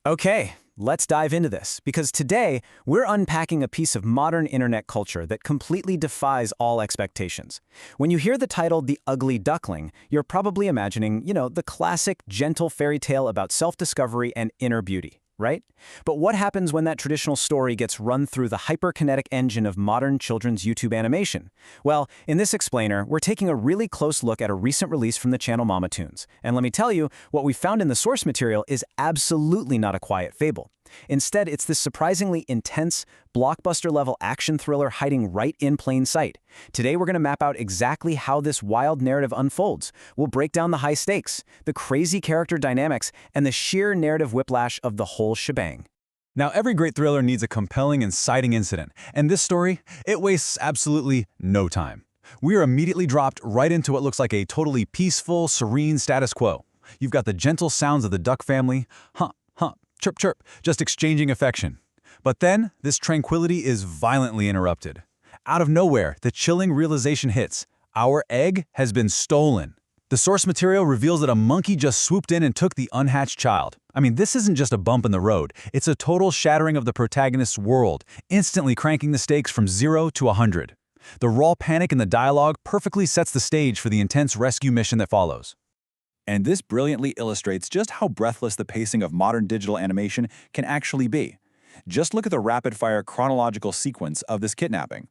Okay, let's dive into this, because today we're unpacking a piece of modern internet culture that completely defies all expectations. When you hear the title The Ugly Duckling, you're probably imagining, the classic, gentle fairy tale about self-discovery and inner beauty, right? But what happens when that traditional story gets run through the hyperkinetic engine of modern children's YouTube animation? Well, in this explainer, we're taking a really close look at a recent release from the channel Mama Toons. And let me tell you, what we found in the source material is absolutely not a quiet fable. Instead, it's this surprisingly intense, blockbuster-level action thriller hiding right in plain sight. Today, we're going to map out exactly how this wild narrative unfolds. We'll break down the high stakes, the crazy character dynamics, and the sheer narrative whiplash of the whole shebang. Now, every great thriller needs a compelling, inciting incident, and this story, it wastes absolutely no time. We are immediately dropped right into what looks like a totally peaceful, serene status quo. You've got the gentle sounds of the duck family, chirp chirp, just exchanging affection. But then, this tranquility is violently interrupted. Out of nowhere, the chilling realization hits. Our egg has been stolen. The source material reveals that a monkey just swooped in and took the unhatched child. I mean, this isn't just a bump in the road. It's a total shattering of the protagonist's world, instantly cranking the stakes from 0 to 100. The raw panic in the dialogue perfectly sets the stage for the intense rescue mission that follows. And this brilliantly illustrates just how breathless the pacing of modern digital animation can actually be. Just look at the rapid-fire chronological sequence of this kidnapping.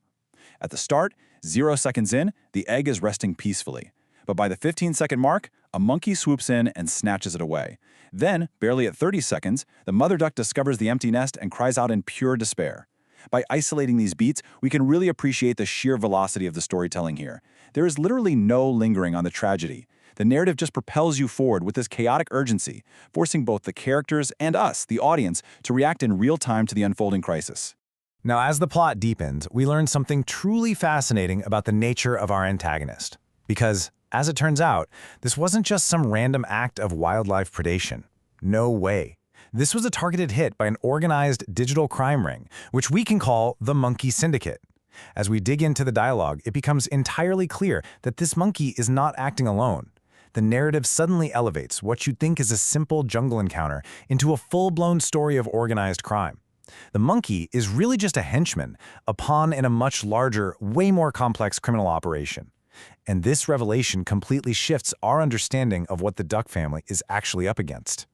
At the start, 0 seconds in, the egg is resting peacefully. But by the 15-second mark, a monkey swoops in and snatches it away. Then, barely at 30 seconds, the mother duck discovers the empty nest and cries out in pure despair. By isolating these beats, we can really appreciate the sheer velocity of the storytelling here. There is literally no lingering on the tragedy. The narrative just propels you forward with this chaotic urgency, forcing both the characters and us, the audience, to react in real time to the unfolding crisis. Now, as the plot deepens, we learn something truly fascinating about the nature of our antagonist. Because, as it turns out, this wasn't just some random act of wildlife predation. No way. This was a targeted hit by an organized digital crime ring, which we can call the Monkey Syndicate. As we dig into the dialogue, it becomes entirely clear that this monkey is not acting alone. The narrative suddenly elevates what you'd think is a simple jungle encounter into a full-blown story of organized crime. The monkey is really just a henchman, a pawn in a much larger, way more complex criminal operation. And this revelation completely shifts our understanding of what the duck family is actually up against.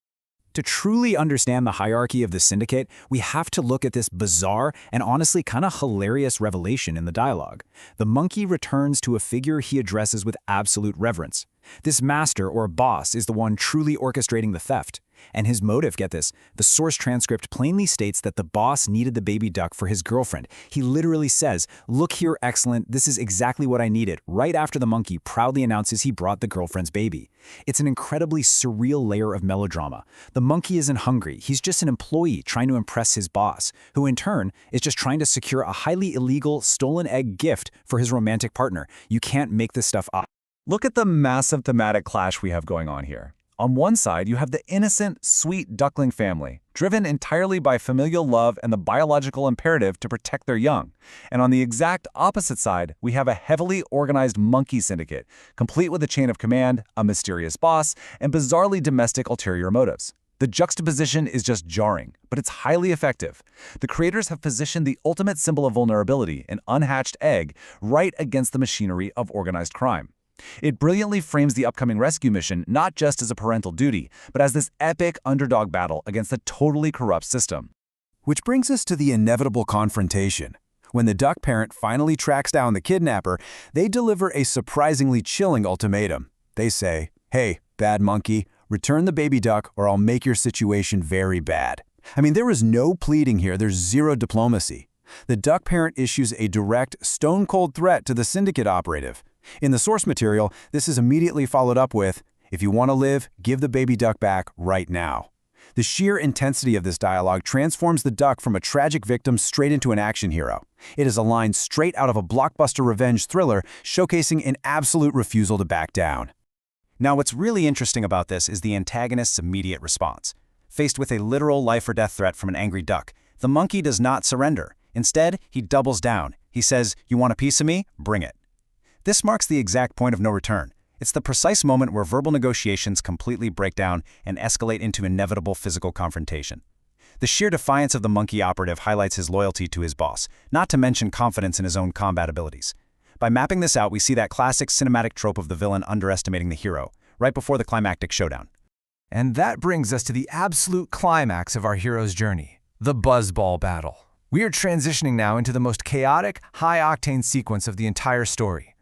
To truly understand the hierarchy of the syndicate, we have to look at this bizarre and honestly kind of hilarious revelation in the dialogue. The monkey returns to a figure he addresses with absolute reverence. This master or boss is the one truly orchestrating the theft. And his motive, get this, the source transcript plainly states that the boss needed the baby duck for his girlfriend. He literally says, "Look here, excellent, this is exactly what I needed," right after the monkey proudly announces he brought the girlfriend's baby. It's an incredibly surreal layer of melodrama. The monkey isn't hungry, he's just an employee trying to impress his boss, who in turn is just trying to secure a highly illegal, stolen egg gift for his romantic partner. You can't make this stuff up. Look at the massive thematic clash we have going on here. On one side, you have the innocent, sweet duckling family, driven entirely by familial love and the biological imperative to protect their young. And on the exact opposite side, we have a heavily organized monkey syndicate, complete with a chain of command, a mysterious boss, and bizarrely domestic ulterior motives. The juxtaposition is just jarring, but it's highly effective. The creators have positioned the ultimate symbol of vulnerability, an unhatched egg, right against the machinery of organized crime. It brilliantly frames the upcoming rescue mission not just as a parental duty, but as this epic underdog battle against a totally corrupt system. Which brings us to the inevitable confrontation. When the duck parent finally tracks down the kidnapper, they deliver a surprisingly chilling ultimatum. They say, "Hey, bad monkey, return the baby duck or I'll make your situation very bad." I mean, there is no pleading here, there's zero diplomacy. The duck parent issues a direct, stone-cold threat to the syndicate operative. In the source material, this is immediately followed up with, "If you want to live, give the baby duck back right now." The sheer intensity of this dialogue transforms the duck from a tragic victim straight into an action hero. It is a line straight out of a blockbuster revenge thriller, showcasing an absolute refusal to back down. Now, what's really interesting about this is the antagonist's immediate response. Faced with a literal life-or-death threat from an angry duck, the monkey does not surrender. Instead, he doubles down. He says, "You want a piece of me? Bring it." This marks the exact point of no return. It's the precise moment where verbal negotiations completely break down and escalate into inevitable physical confrontation. The sheer defiance of the monkey operative highlights his loyalty to his boss, not to mention confidence in his own combat abilities. By mapping this out, we see that classic cinematic trope of the villain underestimating the hero, right before the climactic showdown. And that brings us to the absolute climax of our hero's journey, the buzzball battle. We are transitioning now into the most chaotic, high-octane sequence of the entire story.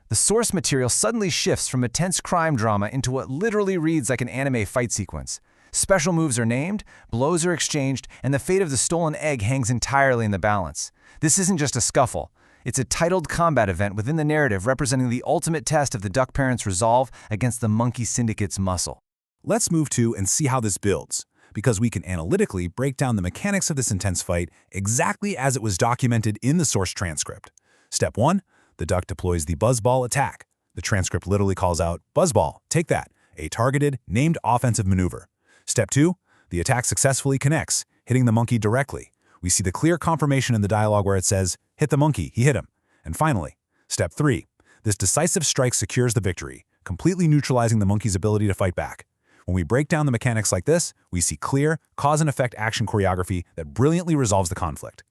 The source material suddenly shifts from a tense crime drama into what literally reads like an anime fight sequence. Special moves are named, blows are exchanged, and the fate of the stolen egg hangs entirely in the balance. This isn't just a scuffle. It's a titled combat event within the narrative representing the ultimate test of the duck parents' resolve against the monkey syndicate's muscle. Let's move to and see how this builds, because we can analytically break down the mechanics of this intense fight exactly as it was documented in the source transcript. Step 1. The duck deploys the buzzball attack. The transcript literally calls out, "Buzzball, take that," a targeted, named offensive maneuver. Step 2. The attack successfully connects, hitting the monkey directly. We see the clear confirmation in the dialogue where it says, "Hit the monkey, he hit him." And finally, Step 3. This decisive strike secures the victory, completely neutralizing the monkey's ability to fight back. When we break down the mechanics like this, we see clear, cause-and-effect action choreography that brilliantly resolves the conflict.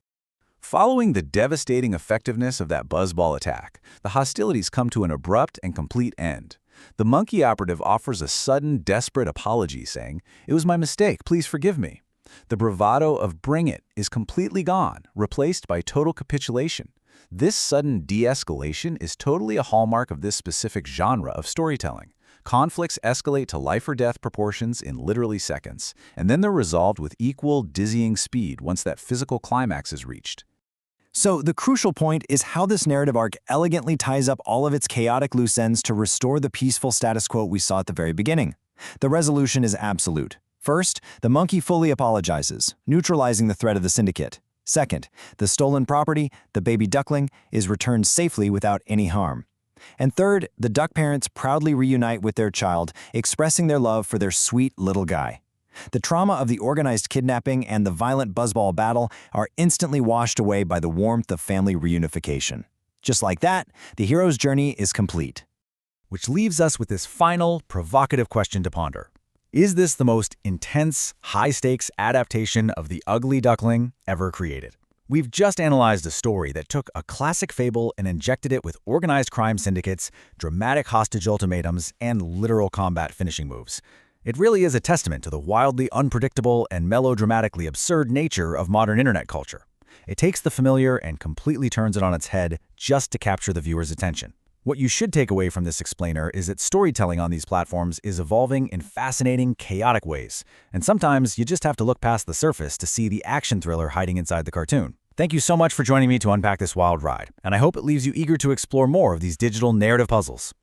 Following the devastating effectiveness of that buzzball attack, the hostilities come to an abrupt and complete end. The monkey operative offers a sudden, desperate apology saying, "It was my mistake, please forgive me." The bravado of "bring it" is completely gone, replaced by total capitulation. This sudden de-escalation is totally a hallmark of this specific genre of storytelling. Conflicts escalate to life-or-death proportions in literally seconds, and then they're resolved with equal, dizzying speed once that physical climax is reached. So the crucial point is how this narrative arc elegantly ties up all of its chaotic loose ends to restore the peaceful status quo we saw at the very beginning. The resolution is absolute. First, the monkey fully apologizes, neutralizing the threat of the syndicate. Second, the stolen property, the baby duckling, is returned safely without any harm. And third, the duck parents proudly reunite with their child, expressing their love for their sweet little guy. The trauma of the organized kidnapping and the violent buzzball battle are instantly washed away by the warmth of family reunification. Just like that, the hero's journey is complete. Which leaves us with this final, provocative question to ponder. Is this the most intense, high-stakes adaptation of The Ugly Duckling ever created? We've just analyzed a story that took a classic fable and injected it with organized crime syndicates, dramatic hostage ultimatums, and literal combat finishing moves. It really is a testament to the wildly unpredictable and melodramatically absurd nature of modern internet culture. It takes the familiar and completely turns it on its head just to capture the viewer's attention. What you should take away from this explainer is that storytelling on these platforms is evolving in fascinating, chaotic ways, and sometimes you just have to look past the surface to see the action thriller hiding inside the cartoon. Thank you so much for joining me to unpack this wild ride, and I hope it leaves you eager to explore more of these digital narrative puzzles.